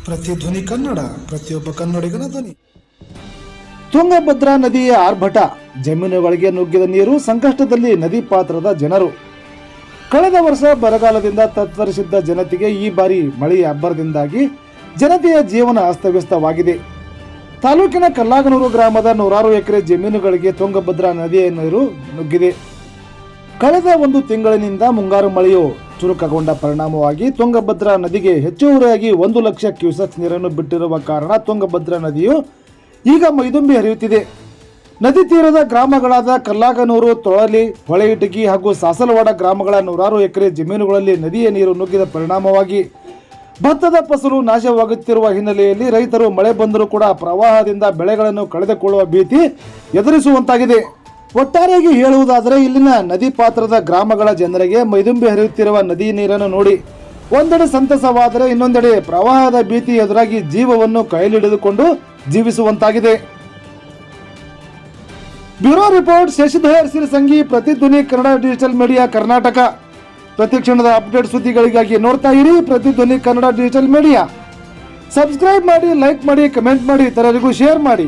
ಪ್ರತಿಧ್ವನಿ ಕನ್ನಡ, ಪ್ರತಿಯೊಬ್ಬ ಕನ್ನಡಿಗನ ಧ್ವನಿ. ತುಂಗಭದ್ರಾ ನದಿಯ ಆರ್ಭಟ, ಜಮೀನುಗಳಿಗೆ ನುಗ್ಗಿದ ನೀರು, ಸಂಕಷ್ಟದಲ್ಲಿ ನದಿ ಪಾತ್ರದ ಜನರು. ಕಳೆದ ವರ್ಷ ಬರಗಾಲದಿಂದ ತತ್ತರಿಸಿದ್ದ ಜನತೆಗೆ ಈ ಬಾರಿ ಮಳೆಯ ಅಬ್ಬರದಿಂದಾಗಿ ಜನತೆಯ ಜೀವನ ಅಸ್ತವ್ಯಸ್ತವಾಗಿದೆ. ತಾಲೂಕಿನ ಕಲ್ಲಾಗನೂರು ಗ್ರಾಮದ 100 ಎಕರೆ ಜಮೀನುಗಳಿಗೆ ತುಂಗಭದ್ರಾ ನದಿಯ ನೀರು ನುಗ್ಗಿದೆ. ಕಳೆದ ಒಂದು ತಿಂಗಳಿನಿಂದ ಮುಂಗಾರು ಮಳೆಯು ಚುರುಕುಗೊಂಡ ಪರಿಣಾಮವಾಗಿ ತುಂಗಭದ್ರಾ ನದಿಗೆ ಹೆಚ್ಚುವರಿಯಾಗಿ 1 ಲಕ್ಷ ಕ್ಯೂಸೆಕ್ ನೀರನ್ನು ಬಿಟ್ಟಿರುವ ಕಾರಣ ತುಂಗಭದ್ರಾ ನದಿಯು ಈಗ ಮೈದುಂಬಿ ಹರಿಯುತ್ತಿದೆ. ನದಿ ತೀರದ ಗ್ರಾಮಗಳಾದ ಕಲ್ಲಾಗನೂರು, ತೊಳಲಿ, ಹೊಳೆಯಿಟಗಿ ಹಾಗೂ ಸಾಸಲವಾಡ ಗ್ರಾಮಗಳ 100 ಎಕರೆ ಜಮೀನುಗಳಲ್ಲಿ ನದಿಯ ನೀರು ನುಗ್ಗಿದ ಪರಿಣಾಮವಾಗಿ ಭತ್ತದ ಫಸಲು ನಾಶವಾಗುತ್ತಿರುವ ಹಿನ್ನೆಲೆಯಲ್ಲಿ ರೈತರು ಮಳೆ ಬಂದರೂ ಕೂಡ ಪ್ರವಾಹದಿಂದ ಬೆಳೆಗಳನ್ನು ಕಳೆದುಕೊಳ್ಳುವ ಭೀತಿ ಎದುರಿಸುವಂತಾಗಿದೆ. ಒಟ್ಟಾರೆಯಾಗಿ ಹೇಳುವುದಾದರೆ ಇಲ್ಲಿನ ನದಿ ಪಾತ್ರದ ಗ್ರಾಮಗಳ ಜನರಿಗೆ ಮೈದುಂಬಿ ಹರಿಯುತ್ತಿರುವ ನದಿ ನೀರನ್ನು ನೋಡಿ ಒಂದೆಡೆ ಸಂತಸವಾದರೆ ಇನ್ನೊಂದೆಡೆ ಪ್ರವಾಹದ ಭೀತಿ ಎದುರಾಗಿ ಜೀವವನ್ನು ಕೈಲಿಡಿದುಕೊಂಡು ಜೀವಿಸುವಂತಾಗಿದೆ. Bureau report, Shashidhar Sirasangi, Pratidhvani Kannada digital media Karnataka. ಪ್ರತಿಕ್ಷಣದ ಅಪ್ಡೇಟ್ ಸುದ್ದಿಗಳಿಗಾಗಿ ನೋಡ್ತಾ ಇರಿ Pratidhvani Kannada digital media. Subscribe ಮಾಡಿ, ಲೈಕ್ ಮಾಡಿ, ಕಮೆಂಟ್ ಮಾಡಿ, ಇತರರಿಗೂ ಶೇರ್ ಮಾಡಿ.